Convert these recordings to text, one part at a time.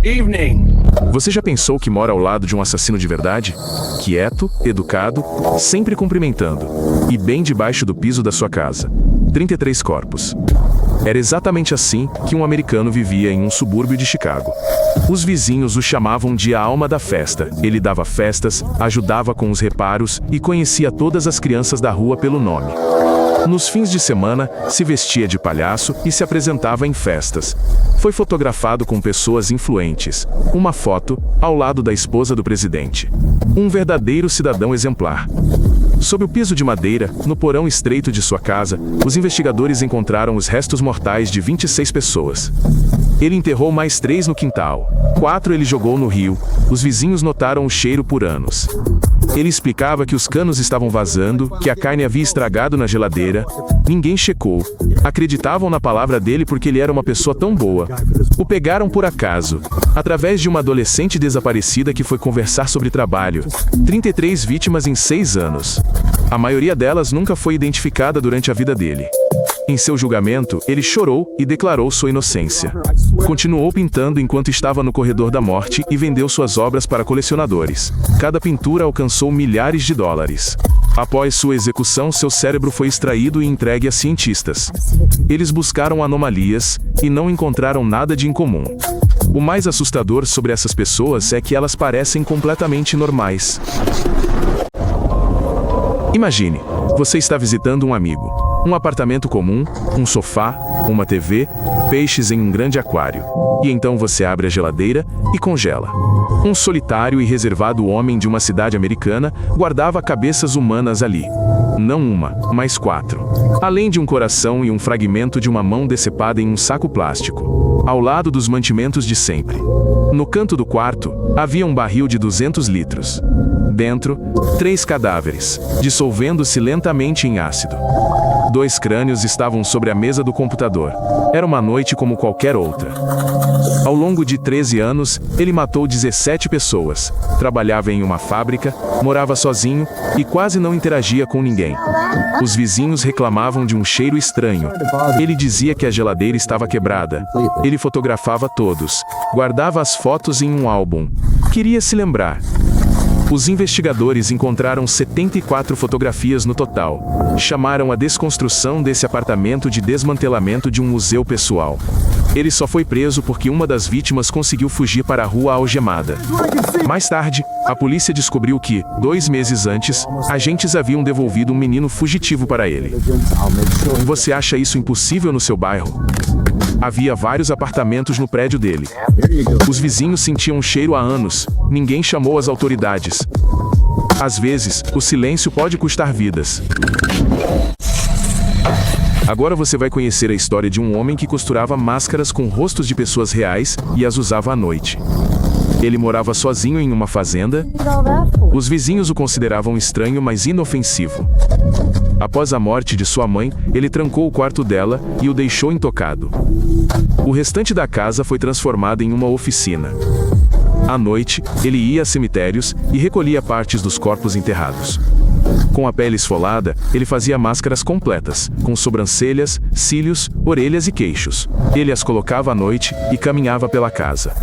Evening. Você já pensou que mora ao lado de um assassino de verdade? Quieto, educado, sempre cumprimentando. E bem debaixo do piso da sua casa. 33 corpos. Era exatamente assim que um americano vivia em um subúrbio de Chicago. Os vizinhos o chamavam de a alma da festa. Ele dava festas, ajudava com os reparos e conhecia todas as crianças da rua pelo nome. Nos fins de semana, se vestia de palhaço e se apresentava em festas. Foi fotografado com pessoas influentes. Uma foto, ao lado da esposa do presidente. Um verdadeiro cidadão exemplar. Sob o piso de madeira, no porão estreito de sua casa, os investigadores encontraram os restos mortais de 26 pessoas. Ele enterrou mais 3 no quintal. 4 ele jogou no rio. Os vizinhos notaram o cheiro por anos. Ele explicava que os canos estavam vazando, que a carne havia estragado na geladeira. Ninguém checou. Acreditavam na palavra dele porque ele era uma pessoa tão boa. O pegaram por acaso, através de uma adolescente desaparecida que foi conversar sobre trabalho. 33 vítimas em 6 anos. A maioria delas nunca foi identificada durante a vida dele. Em seu julgamento, ele chorou e declarou sua inocência. Continuou pintando enquanto estava no corredor da morte e vendeu suas obras para colecionadores. Cada pintura alcançou milhares de dólares. Após sua execução, seu cérebro foi extraído e entregue a cientistas. Eles buscaram anomalias e não encontraram nada de incomum. O mais assustador sobre essas pessoas é que elas parecem completamente normais. Imagine, você está visitando um amigo. Um apartamento comum, um sofá, uma TV, peixes em um grande aquário. E então você abre a geladeira e congela. Um solitário e reservado homem de uma cidade americana guardava cabeças humanas ali. Não uma, mas 4. Além de um coração e um fragmento de uma mão decepada em um saco plástico. Ao lado dos mantimentos de sempre. No canto do quarto, havia um barril de 200 litros. Dentro, 3 cadáveres, dissolvendo-se lentamente em ácido. 2 crânios estavam sobre a mesa do computador. Era uma noite como qualquer outra. Ao longo de 13 anos, ele matou 17 pessoas. Trabalhava em uma fábrica, morava sozinho e quase não interagia com ninguém. Os vizinhos reclamavam de um cheiro estranho. Ele dizia que a geladeira estava quebrada. Ele fotografava todos. Guardava as fotos em um álbum. Queria se lembrar. Os investigadores encontraram 74 fotografias no total. Chamaram a desconstrução desse apartamento de desmantelamento de um museu pessoal. Ele só foi preso porque uma das vítimas conseguiu fugir para a rua algemada. Mais tarde, a polícia descobriu que, 2 meses antes, agentes haviam devolvido um menino fugitivo para ele. Você acha isso impossível no seu bairro? Havia vários apartamentos no prédio dele. Os vizinhos sentiam um cheiro há anos. Ninguém chamou as autoridades. Às vezes, o silêncio pode custar vidas. Agora você vai conhecer a história de um homem que costurava máscaras com rostos de pessoas reais e as usava à noite. Ele morava sozinho em uma fazenda. Os vizinhos o consideravam estranho, mas inofensivo. Após a morte de sua mãe, ele trancou o quarto dela e o deixou intocado. O restante da casa foi transformado em uma oficina. À noite, ele ia a cemitérios e recolhia partes dos corpos enterrados. Com a pele esfolada, ele fazia máscaras completas, com sobrancelhas, cílios, orelhas e queixos. Ele as colocava à noite e caminhava pela casa.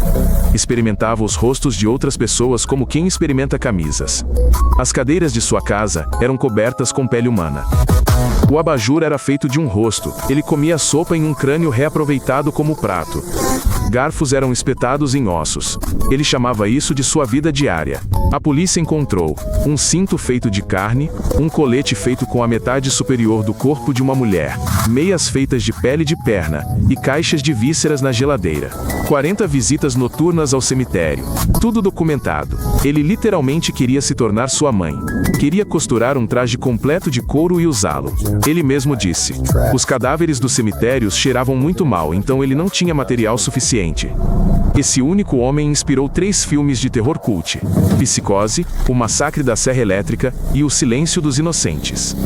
Experimentava os rostos de outras pessoas como quem experimenta camisas. As cadeiras de sua casa eram cobertas com pele humana. O abajur era feito de um rosto. Ele comia sopa em um crânio reaproveitado como prato. Garfos eram espetados em ossos. Ele chamava isso de sua vida diária. A polícia encontrou um cinto feito de carne, um colete feito com a metade superior do corpo de uma mulher, meias feitas de pele de perna e caixas de vísceras na geladeira. 40 visitas noturnas ao cemitério. Tudo documentado. Ele literalmente queria se tornar sua mãe. Queria costurar um traje completo de couro e usá-lo. Ele mesmo disse: os cadáveres dos cemitérios cheiravam muito mal, então ele não tinha material suficiente. Esse único homem inspirou 3 filmes de terror cult: Psicose, O Massacre da Serra Elétrica e O Silêncio dos Inocentes.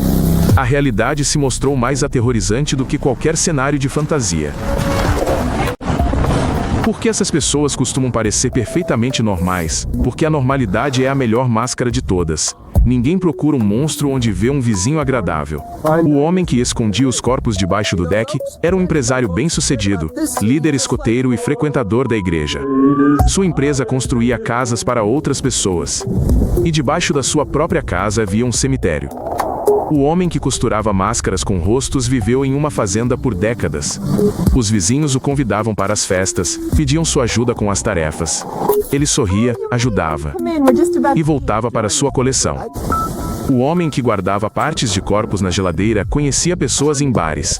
A realidade se mostrou mais aterrorizante do que qualquer cenário de fantasia. Por que essas pessoas costumam parecer perfeitamente normais? Porque a normalidade é a melhor máscara de todas. Ninguém procura um monstro onde vê um vizinho agradável. O homem que escondia os corpos debaixo do deck era um empresário bem-sucedido, líder escoteiro e frequentador da igreja. Sua empresa construía casas para outras pessoas. E debaixo da sua própria casa havia um cemitério. O homem que costurava máscaras com rostos viveu em uma fazenda por décadas. Os vizinhos o convidavam para as festas, pediam sua ajuda com as tarefas. Ele sorria, ajudava e voltava para sua coleção. O homem que guardava partes de corpos na geladeira conhecia pessoas em bares.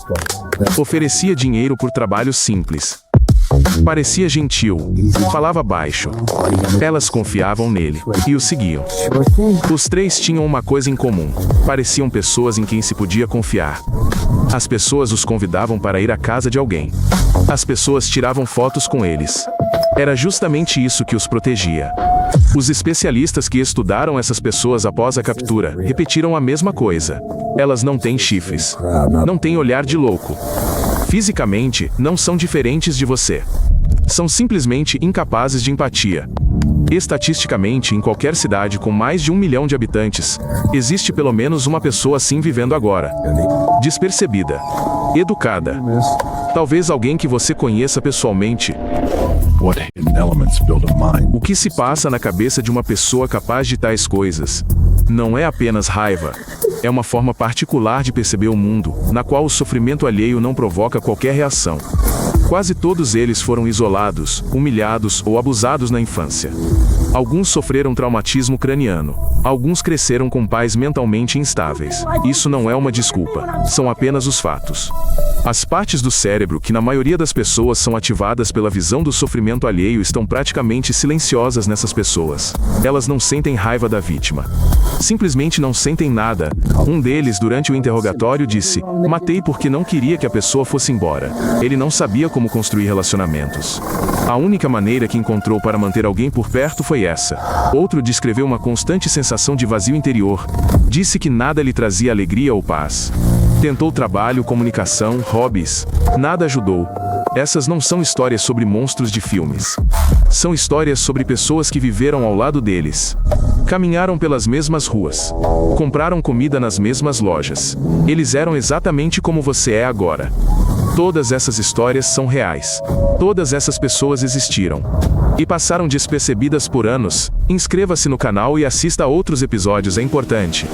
Oferecia dinheiro por trabalhos simples. Parecia gentil, falava baixo. Elas confiavam nele e o seguiam. Os três tinham uma coisa em comum: pareciam pessoas em quem se podia confiar. As pessoas os convidavam para ir à casa de alguém. As pessoas tiravam fotos com eles. Era justamente isso que os protegia. Os especialistas que estudaram essas pessoas após a captura repetiram a mesma coisa. Elas não têm chifres. Não têm olhar de louco. Fisicamente, não são diferentes de você. São simplesmente incapazes de empatia. Estatisticamente, em qualquer cidade com mais de 1 milhão de habitantes, existe pelo menos uma pessoa assim vivendo agora. Despercebida. Educada. Talvez alguém que você conheça pessoalmente. O que se passa na cabeça de uma pessoa capaz de tais coisas? Não é apenas raiva. É uma forma particular de perceber o mundo, na qual o sofrimento alheio não provoca qualquer reação. Quase todos eles foram isolados, humilhados ou abusados na infância. Alguns sofreram traumatismo craniano. Alguns cresceram com pais mentalmente instáveis. Isso não é uma desculpa. São apenas os fatos. As partes do cérebro que na maioria das pessoas são ativadas pela visão do sofrimento alheio estão praticamente silenciosas nessas pessoas. Elas não sentem raiva da vítima. Simplesmente não sentem nada. Um deles, durante o interrogatório, disse: "Matei porque não queria que a pessoa fosse embora." Ele não sabia como construir relacionamentos. A única maneira que encontrou para manter alguém por perto foi essa. Outro descreveu uma constante sensação de vazio interior. Disse que nada lhe trazia alegria ou paz. Tentou trabalho, comunicação, hobbies. Nada ajudou. Essas não são histórias sobre monstros de filmes. São histórias sobre pessoas que viveram ao lado deles. Caminharam pelas mesmas ruas. Compraram comida nas mesmas lojas. Eles eram exatamente como você é agora. Todas essas histórias são reais. Todas essas pessoas existiram. E passaram despercebidas por anos. Inscreva-se no canal e assista a outros episódios, é importante.